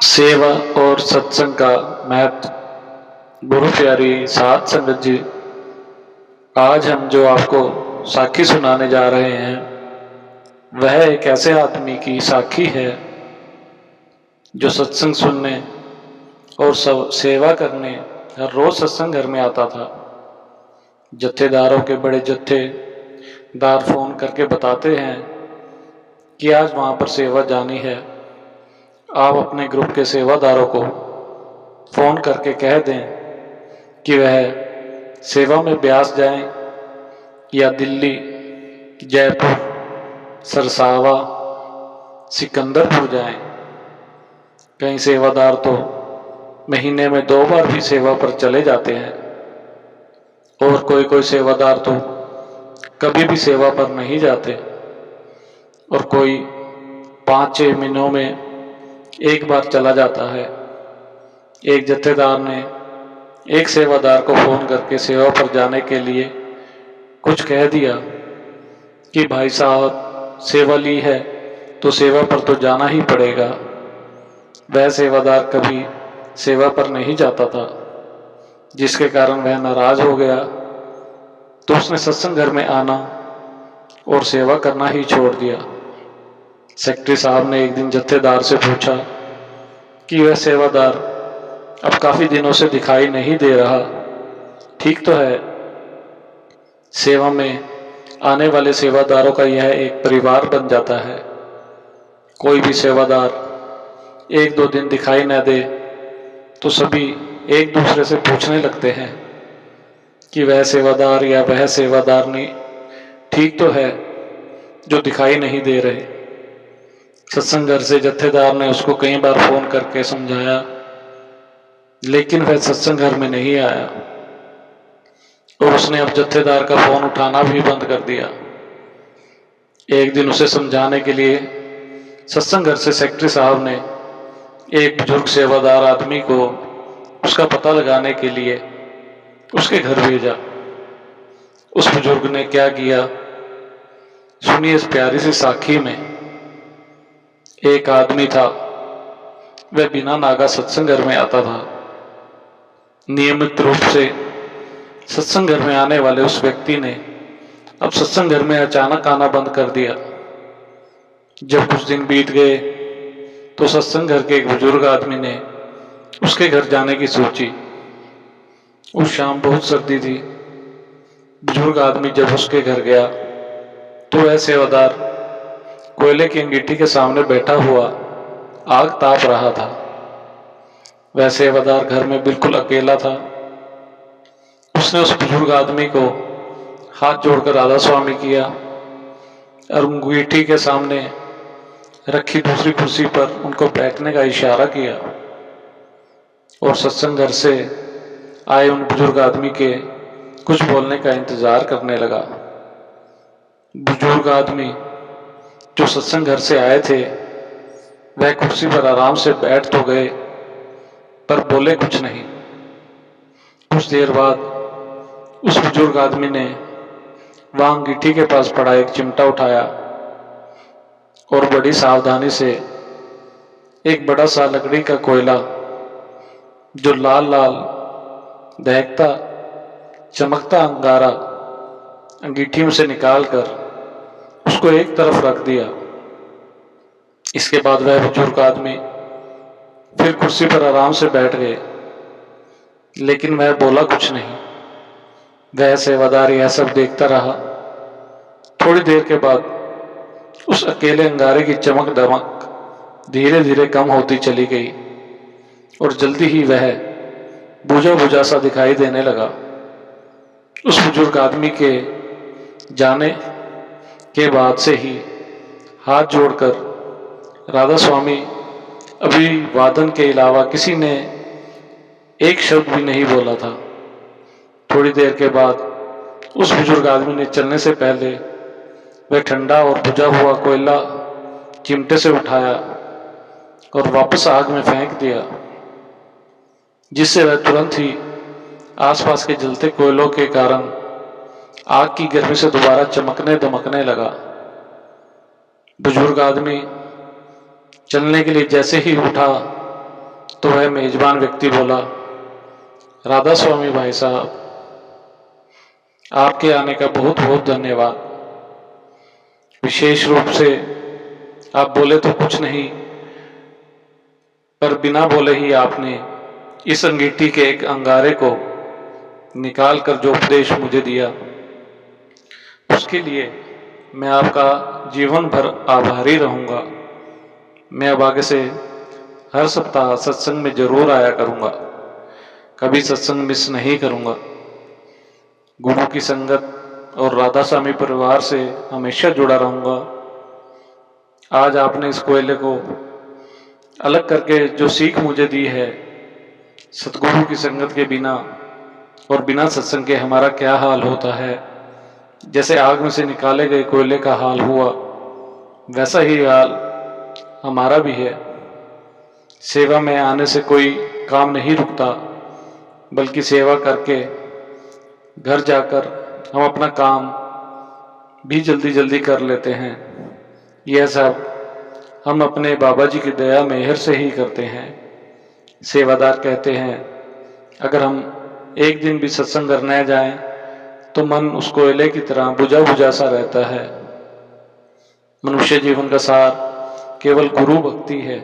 सेवा और सत्संग का महत्व। गुरु प्यारी साध संगत जी, आज हम जो आपको साखी सुनाने जा रहे हैं वह एक ऐसे आदमी की साखी है जो सत्संग सुनने और सेवा करने हर रोज सत्संग घर में आता था। जत्थेदारों के बड़े जत्थेदार फोन करके बताते हैं कि आज वहाँ पर सेवा जानी है। आप अपने ग्रुप के सेवादारों को फ़ोन करके कह दें कि वह सेवा में ब्यास जाएं या दिल्ली, जयपुर, सरसावा, सिकंदरपुर जाएं। कई सेवादार तो महीने में 2 बार भी सेवा पर चले जाते हैं और कोई सेवादार तो कभी भी सेवा पर नहीं जाते और कोई 5-6 महीनों में एक बार चला जाता है। एक जत्थेदार ने एक सेवादार को फ़ोन करके सेवा पर जाने के लिए कुछ कह दिया कि भाई साहब सेवा ली है तो सेवा पर तो जाना ही पड़ेगा। वह सेवादार कभी सेवा पर नहीं जाता था, जिसके कारण वह नाराज हो गया तो उसने सत्संग घर में आना और सेवा करना ही छोड़ दिया। सेक्रेटरी साहब ने एक दिन जत्थेदार से पूछा कि वह सेवादार अब काफ़ी दिनों से दिखाई नहीं दे रहा, ठीक तो है? सेवा में आने वाले सेवादारों का यह एक परिवार बन जाता है। कोई भी सेवादार 1-2 दिन दिखाई न दे तो सभी एक दूसरे से पूछने लगते हैं कि वह सेवादार या वह सेवादारनी ठीक तो है जो दिखाई नहीं दे रहे। सत्संग घर से जत्थेदार ने उसको कई बार फ़ोन करके समझाया, लेकिन वह सत्संग घर में नहीं आया और उसने अब जत्थेदार का फ़ोन उठाना भी बंद कर दिया। एक दिन उसे समझाने के लिए सत्संग घर से सेक्रेटरी साहब ने एक बुजुर्ग सेवादार आदमी को उसका पता लगाने के लिए उसके घर भेजा। उस बुजुर्ग ने क्या किया, सुनिए इस प्यारी सी साखी में। एक आदमी था, वह बिना नागा सत्संग घर में आता था। नियमित रूप से सत्संग घर में आने वाले उस व्यक्ति ने अब सत्संग घर में अचानक आना बंद कर दिया। जब कुछ दिन बीत गए तो सत्संग घर के एक बुजुर्ग आदमी ने उसके घर जाने की सोची। उस शाम बहुत सर्दी थी। बुजुर्ग आदमी जब उसके घर गया तो वह सेवादार कोयले की अंगीठी के सामने बैठा हुआ आग ताप रहा था। वह सेवादार घर में बिल्कुल अकेला था। उसने उस बुजुर्ग आदमी को हाथ जोड़कर राधा स्वामी किया और अंगीठी के सामने रखी दूसरी कुर्सी पर उनको बैठने का इशारा किया और सत्संग घर से आए उन बुजुर्ग आदमी के कुछ बोलने का इंतजार करने लगा। बुजुर्ग आदमी जो सत्संग घर से आए थे वह कुर्सी पर आराम से बैठ तो गए पर बोले कुछ नहीं। कुछ देर बाद उस बुजुर्ग आदमी ने वहां अंगीठी के पास पड़ा एक चिमटा उठाया और बड़ी सावधानी से एक बड़ा सा लकड़ी का कोयला जो लाल लाल दहकता चमकता अंगारा अंगीठी में से निकालकर उसको एक तरफ रख दिया। इसके बाद वह बुजुर्ग आदमी फिर कुर्सी पर आराम से बैठ गए, लेकिन वह बोला कुछ नहीं। वह सेवादार यह सब देखता रहा। थोड़ी देर के बाद उस अकेले अंगारे की चमक दमक धीरे धीरे कम होती चली गई और जल्दी ही वह बुझा बुझा सा दिखाई देने लगा। उस बुजुर्ग आदमी के जाने के बाद से ही हाथ जोड़कर राधा स्वामी अभिवादन के अलावा किसी ने एक शब्द भी नहीं बोला था। थोड़ी देर के बाद उस बुजुर्ग आदमी ने चलने से पहले वह ठंडा और बुझा हुआ कोयला चिमटे से उठाया और वापस आग में फेंक दिया, जिससे वह तुरंत ही आसपास के जलते कोयलों के कारण आग की गर्मी से दोबारा चमकने दमकने लगा। बुजुर्ग आदमी चलने के लिए जैसे ही उठा तो वह मेजबान व्यक्ति बोला, राधा स्वामी भाई साहब, आपके आने का बहुत बहुत धन्यवाद। विशेष रूप से आप बोले तो कुछ नहीं, पर बिना बोले ही आपने इस अंगीठी के एक अंगारे को निकाल कर जो उपदेश मुझे दिया, उसके लिए मैं आपका जीवन भर आभारी रहूंगा। मैं अब आगे से हर सप्ताह सत्संग में जरूर आया करूंगा, कभी सत्संग मिस नहीं करूंगा। गुरु की संगत और राधा स्वामी परिवार से हमेशा जुड़ा रहूंगा। आज आपने इस कोयले को अलग करके जो सीख मुझे दी है, सतगुरु की संगत के बिना और बिना सत्संग के हमारा क्या हाल होता है, जैसे आग में से निकाले गए कोयले का हाल हुआ, वैसा ही हाल हमारा भी है। सेवा में आने से कोई काम नहीं रुकता, बल्कि सेवा करके घर जाकर हम अपना काम भी जल्दी जल्दी कर लेते हैं। यह सब हम अपने बाबा जी की दया मेहर से ही करते हैं। सेवादार कहते हैं, अगर हम एक दिन भी सत्संग करने जाएं तो मन उस कोयले की तरह बुझा बुझा सा रहता है। मनुष्य जीवन का सार केवल गुरु भक्ति है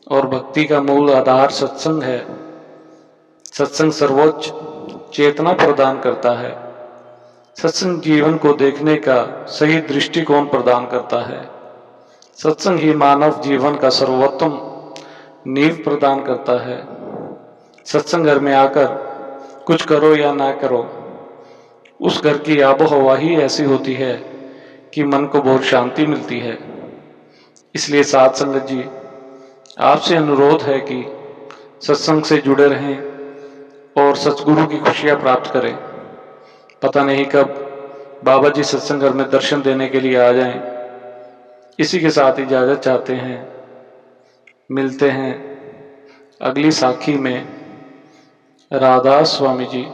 और भक्ति का मूल आधार सत्संग है। सत्संग सर्वोच्च चेतना प्रदान करता है। सत्संग जीवन को देखने का सही दृष्टिकोण प्रदान करता है। सत्संग ही मानव जीवन का सर्वोत्तम नींव प्रदान करता है। सत्संग घर में आकर कुछ करो या ना करो, उस घर की आबो हवा ही ऐसी होती है कि मन को बहुत शांति मिलती है। इसलिए साध संगत जी, आपसे अनुरोध है कि सत्संग से जुड़े रहें और सतगुरु की खुशियां प्राप्त करें। पता नहीं कब बाबा जी सत्संग घर में दर्शन देने के लिए आ जाएं। इसी के साथ इजाजत चाहते हैं। मिलते हैं अगली साखी में। राधा स्वामी जी।